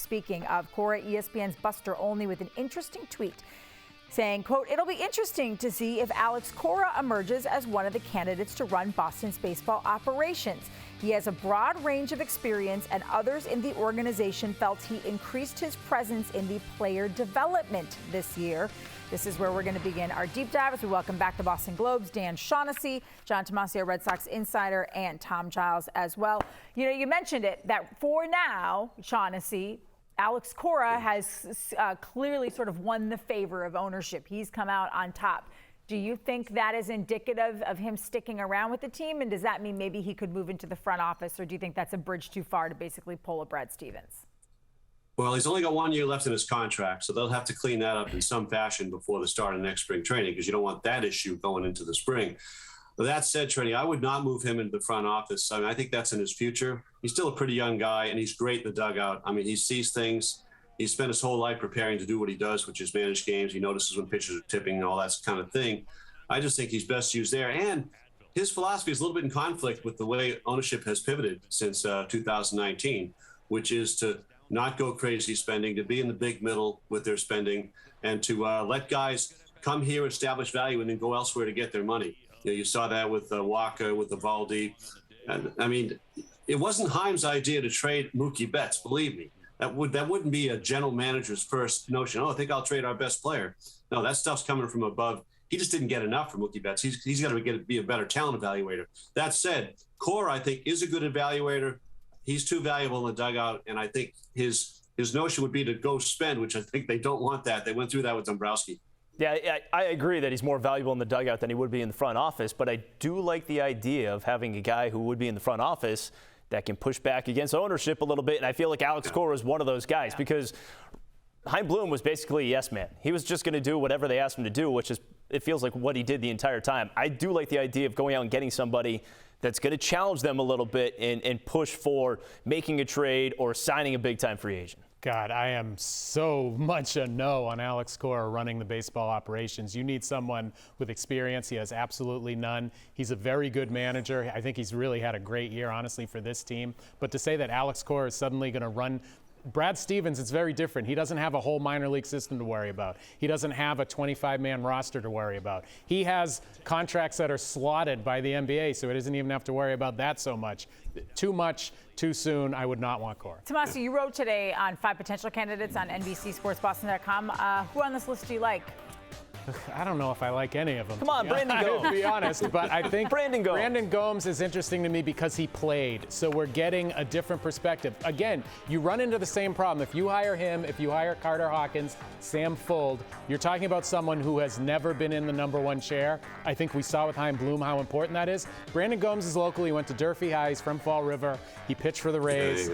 Speaking of Cora, ESPN's Buster Olney with an interesting tweet saying, quote, "It'll be interesting to see if Alex Cora emerges as one of the candidates to run Boston's baseball operations. He has a broad range of experience, and others in the organization felt he increased his presence in the player development this year." This is where we're going to begin our deep dive as we welcome back the Boston Globe's Dan Shaughnessy, John Tomase, Red Sox insider, and Tom Giles as well. You know, you mentioned it, that for now, Shaughnessy, Alex Cora has clearly sort of won the favor of ownership. He's come out on top. Do you think that is indicative of him sticking around with the team? And does that mean maybe he could move into the front office? Or do you think that's a bridge too far to basically pull a Brad Stevens? Well, he's only got 1 year left in his contract, so they'll have to clean that up in some fashion before the start of next spring training, because you don't want that issue going into the spring. But that said, Trenni, I would not move him into the front office. I mean, I think that's in his future. He's still a pretty young guy, and he's great in the dugout. I mean, he sees things. He's spent his whole life preparing to do what he does, which is manage games. He notices when pitchers are tipping and all that kind of thing. I just think he's best used there. And his philosophy is a little bit in conflict with the way ownership has pivoted since 2019, which is to not go crazy spending, to be in the big middle with their spending, and to let guys come here, establish value, and then go elsewhere to get their money. You know, you saw that with Walker, with Eovaldi. I mean, it wasn't Chaim's idea to trade Mookie Betts, believe me. That wouldn't be a general manager's first notion. Oh, I think I'll trade our best player. No, that stuff's coming from above. He just didn't get enough from Mookie Betts. He's got to be a better talent evaluator. That said, Cora, I think, is a good evaluator. He's too valuable in the dugout, and I think his notion would be to go spend, which I think they don't want that. They went through that with Dombrowski. Yeah, I agree that he's more valuable in the dugout than he would be in the front office, but I do like the idea of having a guy who would be in the front office that can push back against ownership a little bit, and I feel like Alex Cora is one of those guys because Chaim Bloom was basically a yes man. He was just going to do whatever they asked him to do, which is, it feels like what he did the entire time. I do like the idea of going out and getting somebody that's going to challenge them a little bit and push for making a trade or signing a big-time free agent. God, I am so much a no on Alex Cora running the baseball operations. You need someone with experience. He has absolutely none. He's a very good manager. I think he's really had a great year, honestly, for this team. But to say that Alex Cora is suddenly going to run Brad Stevens, it's very different. He doesn't have a whole minor league system to worry about. He doesn't have a 25-man roster to worry about. He has contracts that are slotted by the NBA, so he doesn't even have to worry about that so much. Too much, too soon. I would not want Cora. Tomase, you wrote today on 5 potential candidates on NBC Sports Boston.com. Who on this list do you like? I don't know if I like any of them. Come on, Brandon Gomes. To be honest, but I think Brandon Gomes is interesting to me because he played. So we're getting a different perspective. Again, you run into the same problem. If you hire him, if you hire Carter Hawkins, Sam Fuld, you're talking about someone who has never been in the #1 chair. I think we saw with Chaim Bloom how important that is. Brandon Gomes is local. He went to Durfee High. He's from Fall River. He pitched for the Rays.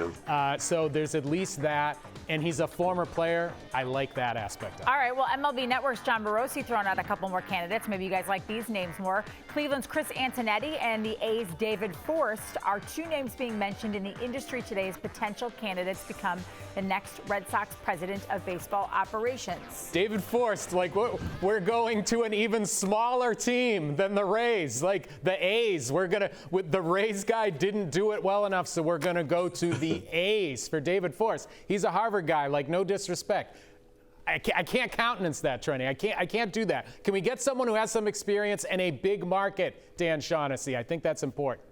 So there's at least that. And he's a former player. I like that aspect of it. All right, well, MLB Network's John Morosi throwing out a couple more candidates. Maybe you guys like these names more. Cleveland's Chris Antonetti and the A's' David Forst are 2 names being mentioned in the industry today as potential candidates to become the next Red Sox president of baseball operations. David Forst, like, we're going to an even smaller team than the Rays. Like the A's, the Rays guy didn't do it well enough, so we're going to go to the A's for David Forst. He's a Harvard guy, like, no disrespect. I can't countenance that, Trenni. I can't do that. Can we get someone who has some experience in a big market, Dan Shaughnessy? I think that's important.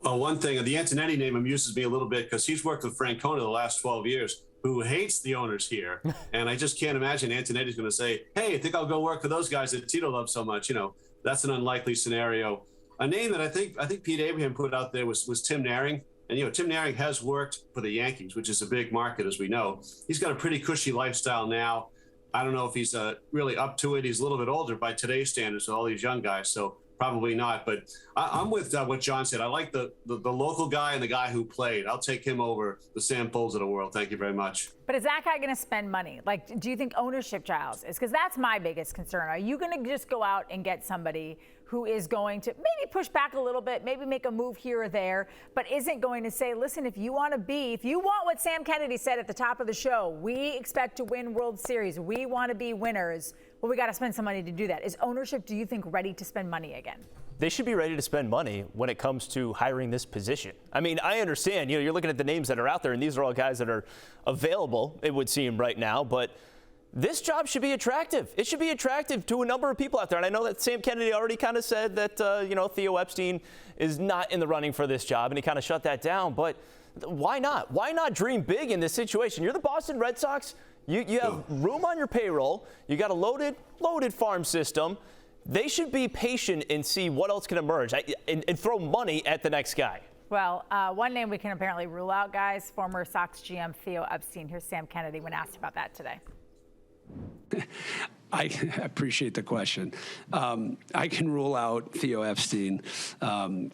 Well, one thing, the Antonetti name amuses me a little bit because he's worked with Francona the last 12 years, who hates the owners here. And I just can't imagine Antonetti's going to say, hey, I think I'll go work for those guys that Tito loves so much. You know, that's an unlikely scenario. A name that I think Pete Abraham put out there was Tim Naring. And, you know, Tim Naring has worked for the Yankees, which is a big market, as we know. He's got a pretty cushy lifestyle now. I don't know if he's really up to it. He's a little bit older by today's standards with all these young guys, so probably not. But I'm with what John said. I like the local guy and the guy who played. I'll take him over the Sam Fulds of the world. Thank you very much. But is that guy going to spend money? Like, do you think ownership, Giles, is? Because that's my biggest concern. Are you going to just go out and get somebody who is going to maybe push back a little bit, maybe make a move here or there, but isn't going to say, listen, if you want what Sam Kennedy said at the top of the show, we expect to win World Series, we want to be winners, well, we got to spend some money to do that. Is ownership, do you think, ready to spend money again? they should be ready to spend money when it comes to hiring this position. I mean, I understand, you're looking at the names that are out there, and these are all guys that are available, it would seem, right now, but this job should be attractive. It should be attractive to a number of people out there. And I know that Sam Kennedy already kind of said that, Theo Epstein is not in the running for this job, and he kind of shut that down. But why not? Why not dream big in this situation? You're the Boston Red Sox. You have room on your payroll. You got a loaded farm system. They should be patient and see what else can emerge and throw money at the next guy. Well, one name we can apparently rule out, guys, former Sox GM Theo Epstein. Here's Sam Kennedy when asked about that today. I appreciate the question. I can rule out Theo Epstein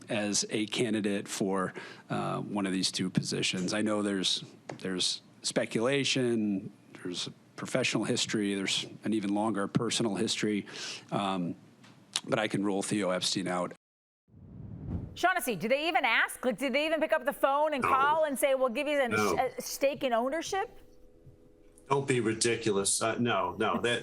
as a candidate for one of these two positions. I know there's speculation, there's professional history, there's an even longer personal history, but I can rule Theo Epstein out. Shaughnessy, did they even ask? Like, did they even pick up the phone and call and say, we'll give you a stake in ownership? Don't be ridiculous. No.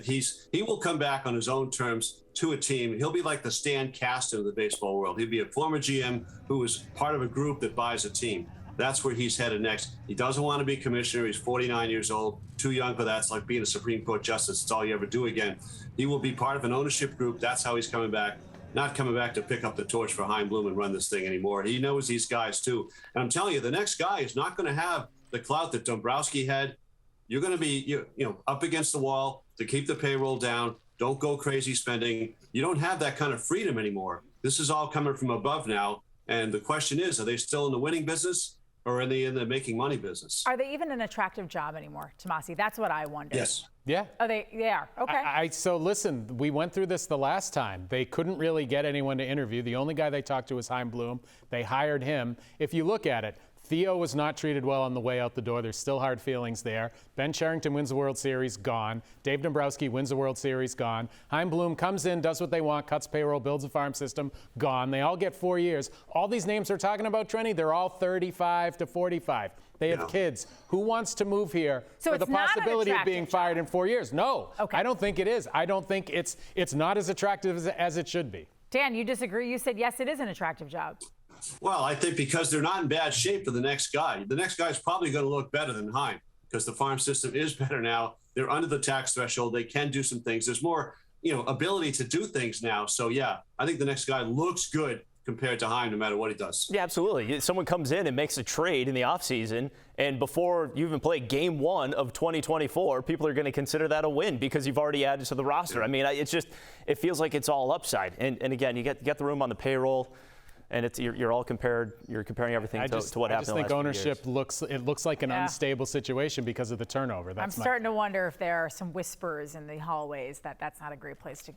He will come back on his own terms to a team. He'll be like the Stan Kasten of the baseball world. He'll be a former GM who was part of a group that buys a team. That's where he's headed next. He doesn't want to be commissioner. He's 49 years old, too young for that. It's like being a Supreme Court justice. It's all you ever do again. He will be part of an ownership group. That's how he's coming back. Not coming back to pick up the torch for Chaim Bloom and run this thing anymore. He knows these guys too. And I'm telling you, the next guy is not going to have the clout that Dombrowski had. You're going to be, up against the wall to keep the payroll down. Don't go crazy spending. You don't have that kind of freedom anymore. This is all coming from above now. And the question is, are they still in the winning business or are they in the making money business? Are they even an attractive job anymore, Tomase? That's what I wonder. Yes. Yeah. Oh, they are. Okay. So listen, we went through this the last time. They couldn't really get anyone to interview. The only guy they talked to was Chaim Bloom. They hired him. If you look at it, Theo was not treated well on the way out the door. There's still hard feelings there. Ben Cherington wins the World Series, gone. Dave Dombrowski wins the World Series, gone. Chaim Bloom comes in, does what they want, cuts payroll, builds a farm system, gone. They all get 4 years. All these names we're talking about, Trenni, they're all 35 to 45. They have kids. Who wants to move here for the possibility of being fired in 4 years? No, I don't think it is. I don't think it's not as attractive as it should be. Dan, you disagree? You said, yes, it is an attractive job. Well, I think because they're not in bad shape for the next guy. The next guy is probably going to look better than Chaim because the farm system is better now. They're under the tax threshold. They can do some things. There's more, ability to do things now. So, yeah, I think the next guy looks good compared to Chaim no matter what he does. Yeah, absolutely. Someone comes in and makes a trade in the offseason, and before you even play game one of 2024, people are going to consider that a win because you've already added to the roster. Yeah. I mean, it feels like it's all upside. And again, you get the room on the payroll. And you're all comparing everything to what happened. I just think ownership looks like an unstable situation because of the turnover. I'm starting to wonder if there are some whispers in the hallways that that's not a great place to go.